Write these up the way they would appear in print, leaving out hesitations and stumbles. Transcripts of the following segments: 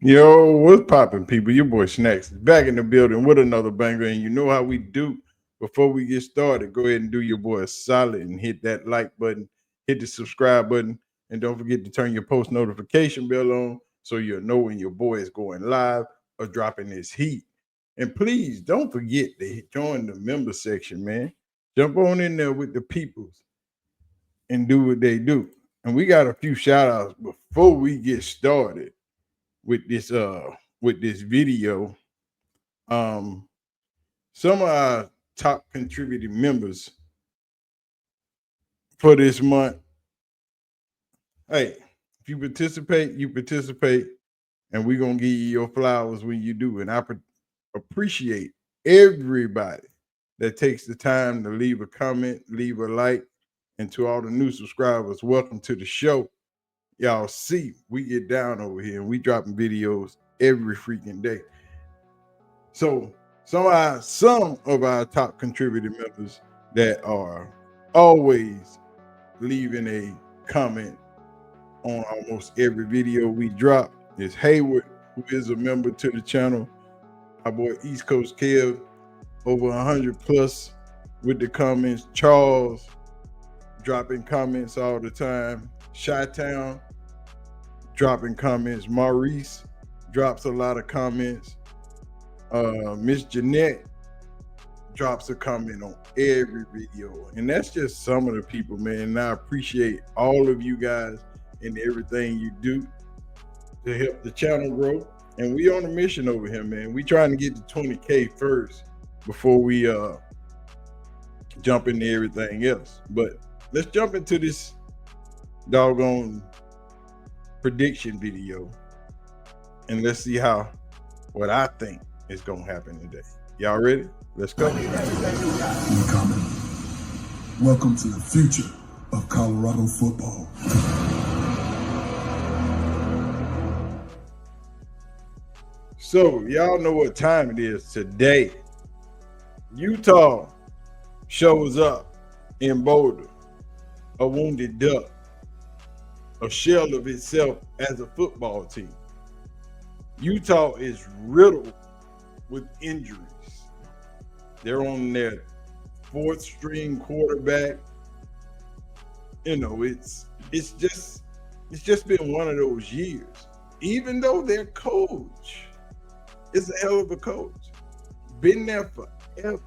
Yo, what's poppin', people? Your boy Snacks is back in the building with another banger, and you know how we do. Before we get started, go ahead and do your boy a solid and hit that like button, hit the subscribe button, and don't forget to turn your post notification bell on so you'll know when your boy is going live or dropping his heat. And please don't forget to join the member section, man. Jump on in there with the peoples and do what they do. And we got a few shout outs before we get started with this video. Um some of our top contributing members for this month. Hey, if you participate, and we're gonna give you your flowers when you do. And I appreciate everybody that takes the time to leave a comment, leave a like, and to all the new subscribers, welcome to the show. Y'all see, we get down over here and we dropping videos every freaking day. So some of our top contributing members that are always leaving a comment on almost every video we drop is Hayward, who is a member to the channel. Our boy East Coast Kev, over 100 plus with the comments. Charles, dropping comments all the time. Chi-Town, dropping comments. Maurice drops a lot of comments. Miss Jeanette drops a comment on every video, and that's just some of the people, man. And I appreciate all of you guys and everything you do to help the channel grow. And we on a mission over here, man. We trying to get to 20K first before we jump into everything else. But let's jump into this doggone prediction video, and let's see what I think is gonna happen today. Y'all ready? Let's go. Incoming. Welcome to the future of Colorado football. So y'all know what time it is today. Utah shows up in Boulder, a wounded duck, a shell of itself as a football team. Utah is riddled with injuries. They're on their fourth string quarterback. You know, it's just been one of those years. Even though their coach is a hell of a coach, been there forever.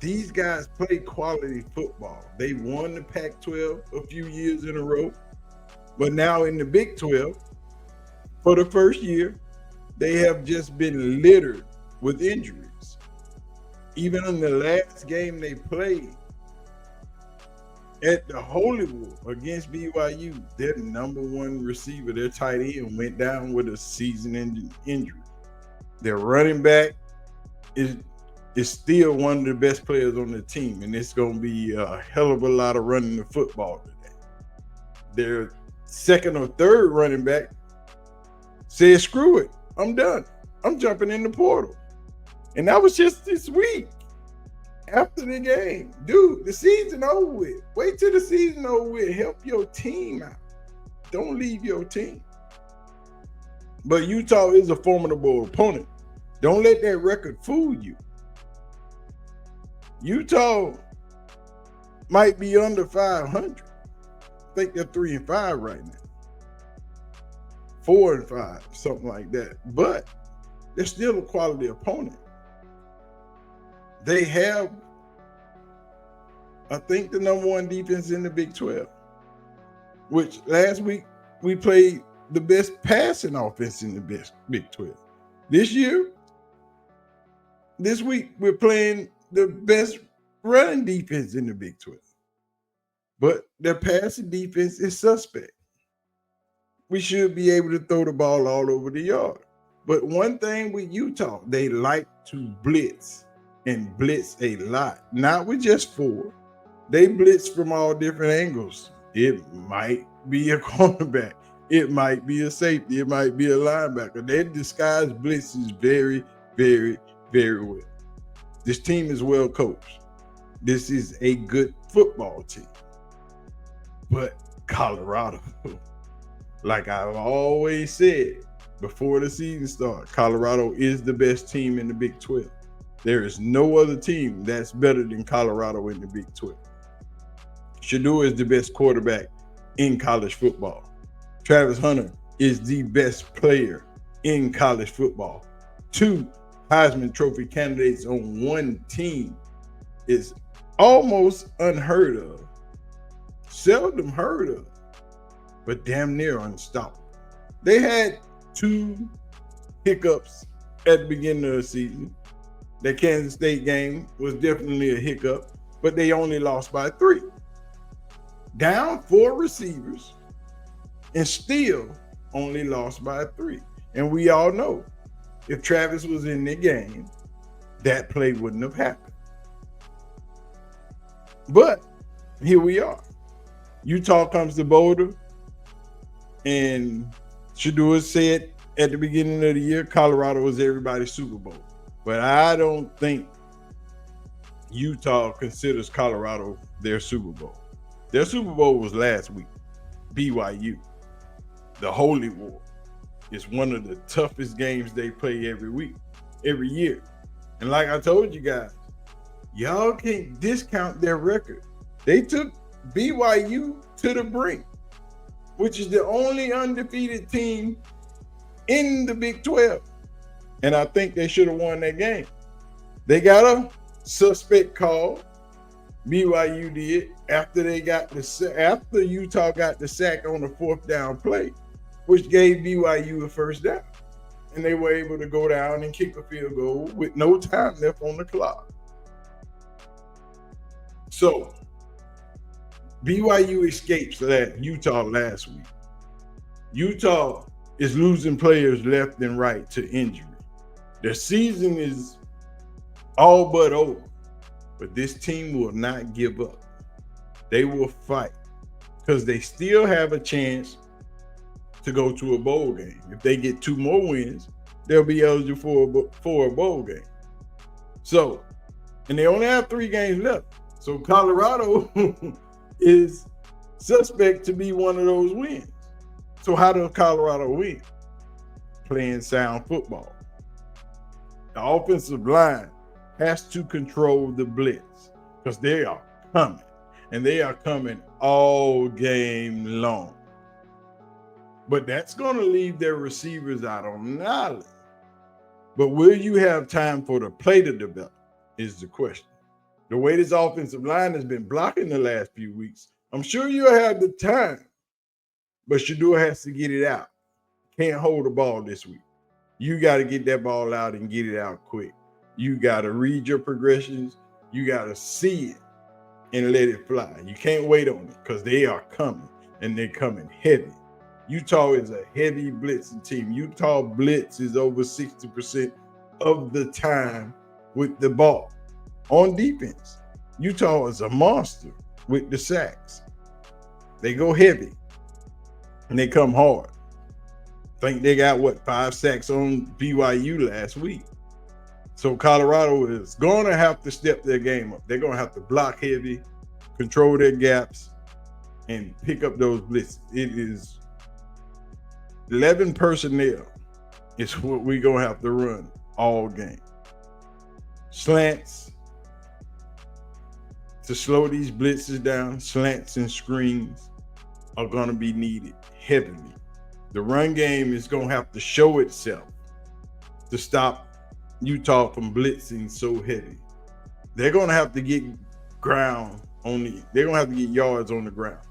These guys play quality football. They won the Pac-12 a few years in a row, but now in the Big 12, for the first year, they have just been littered with injuries. Even in the last game they played at the Hollywood against BYU, their number one receiver, their tight end, went down with a season-ending injury. Their running back is still one of the best players on the team, and it's going to be a hell of a lot of running the football today. Their second or third running back said, screw it, I'm done. I'm jumping in the portal. And that was just this week after the game. Dude, the season over with. Wait till the season over with. Help your team out. Don't leave your team. But Utah is a formidable opponent. Don't let that record fool you. Utah might be under 500. I think they're 3-5 right now. 4-5, something like that. But they're still a quality opponent. They have, I think, the number one defense in the Big 12, which last week we played the best passing offense in the Big 12. This week, we're playing the best running defense in the Big 12. But their passing defense is suspect. We should be able to throw the ball all over the yard. But one thing with Utah, they like to blitz and blitz a lot. Not with just four. They blitz from all different angles. It might be a cornerback. It might be a safety. It might be a linebacker. They disguise blitzes very, very, very well. This team is well coached. This is a good football team. But Colorado, Like I've always said before the season started, Colorado is the best team in the Big 12. There is no other team that's better than Colorado in the Big 12. Shedeur is the best quarterback in college football. Travis Hunter is the best player in college football. 2 Heisman Trophy candidates on one team is almost unheard of, seldom heard of, but damn near unstoppable. They had 2 hiccups at the beginning of the season. That Kansas State game was definitely a hiccup, but they only lost by 3. Down 4 receivers and still only lost by 3. And we all know if Travis was in the game, that play wouldn't have happened. But here we are. Utah comes to Boulder, and Shedeur said at the beginning of the year, Colorado was everybody's Super Bowl. But I don't think Utah considers Colorado their Super Bowl. Their Super Bowl was last week, BYU. The Holy War is one of the toughest games they play every year. And like I told you guys, y'all can't discount their record. They took BYU to the brink, which is the only undefeated team in the Big 12. And I think they should have won that game. They got a suspect call, BYU did, after Utah got the sack on the 4th down play, which gave BYU a first down. And they were able to go down and kick a field goal with no time left on the clock. So BYU escapes that Utah last week. Utah is losing players left and right to injury. Their season is all but over, but this team will not give up. They will fight because they still have a chance to go to a bowl game. If they get 2 more wins, they'll be eligible for a bowl game. So, and they only have 3 games left. So Colorado is suspect to be one of those wins. So how does Colorado win? Playing sound football. The offensive line has to control the blitz because they are coming, and they are coming all game long. But that's going to leave their receivers out on an island. But will you have time for the play to develop is the question. The way this offensive line has been blocking the last few weeks, I'm sure you'll have the time, but Shedeur has to get it out. Can't hold the ball this week. You got to get that ball out and get it out quick. You got to read your progressions. You got to see it and let it fly. You can't wait on it because they are coming, and they're coming heavy. Utah is a heavy blitzing team. Utah blitz is over 60% of the time with the ball. On defense, Utah is a monster with the sacks. They go heavy, and they come hard. Think they got 5 sacks on BYU last week. So Colorado is going to have to step their game up. They're going to have to block heavy, control their gaps, and pick up those blitzes. It is 11 personnel is what we're going to have to run all game. Slants to slow these blitzes down, slants and screens are going to be needed heavily. The run game is going to have to show itself to stop Utah from blitzing so heavy. They're going to have to get they're going to have to get yards on the ground.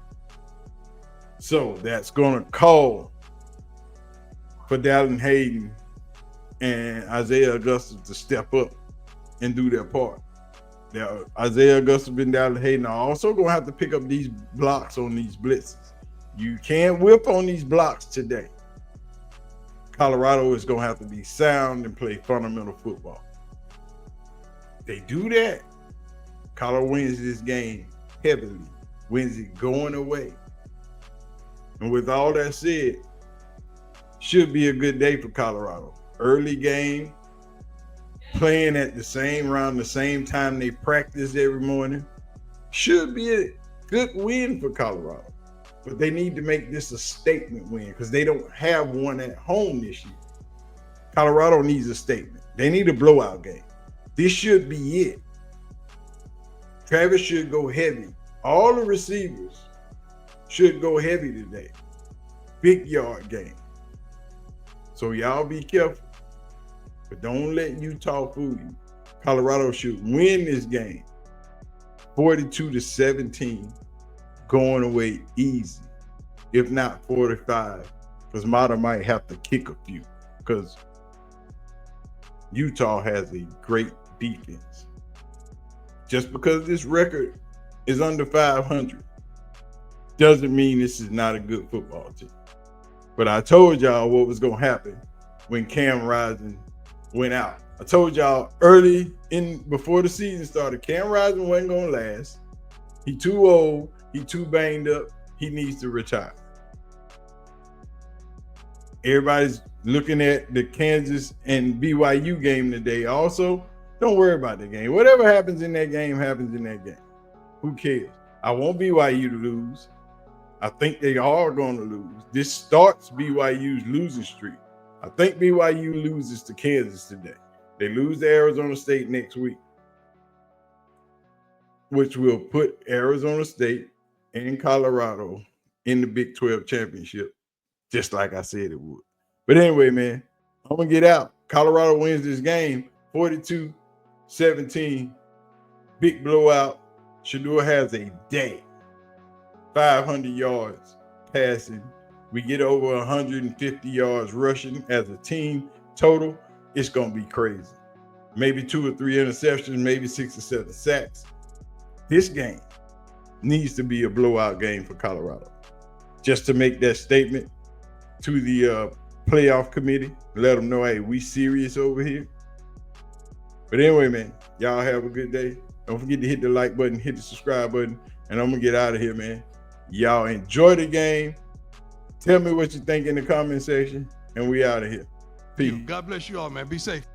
So that's going to call for Dallin Hayden and Isaiah Augustus to step up and do their part. Now, Isaiah Augustus and Dallin Hayden are also going to have to pick up these blocks on these blitzes. You can't whip on these blocks today. Colorado is going to have to be sound and play fundamental football. If they do that, Colorado wins this game heavily, wins it going away. And with all that said, should be a good day for Colorado. Early game, playing at around the same time they practice every morning. Should be a good win for Colorado. but they need to make this a statement win because they don't have one at home this year. Colorado needs a statement. They need a blowout game. This should be it. Travis should go heavy. All the receivers should go heavy today. Big yard game. So y'all be careful. But don't let Utah fool you. Colorado should win this game 42-17, going away easy, if not 45, because Mata might have to kick a few because Utah has a great defense. Just because this record is under 500 doesn't mean this is not a good football team. But I told y'all what was going to happen when Cam Rising went out. I told y'all early before the season started, Cam Rising wasn't going to last. He too old. He too banged up. He needs to retire. Everybody's looking at the Kansas and BYU game today. Also, don't worry about the game. Whatever happens in that game happens in that game. Who cares? I want BYU to lose. I think they are going to lose. This starts BYU's losing streak. I think BYU loses to Kansas today. They lose to Arizona State next week, which will put Arizona State and Colorado in the Big 12 championship, just like I said it would. But anyway, man, I'm going to get out. Colorado wins this game 42-17. Big blowout. Shedeur has a day. 500 yards passing. We get over 150 yards rushing as a team total. It's going to be crazy. Maybe 2 or 3 interceptions, maybe 6 or 7 sacks. This game needs to be a blowout game for Colorado. Just to make that statement to the playoff committee, let them know, hey, we serious over here. But anyway, man, y'all have a good day. Don't forget to hit the like button, hit the subscribe button, and I'm going to get out of here, man. Y'all enjoy the game. Tell me what you think in the comment section, and we out of here. Peace. God bless you all, man. Be safe.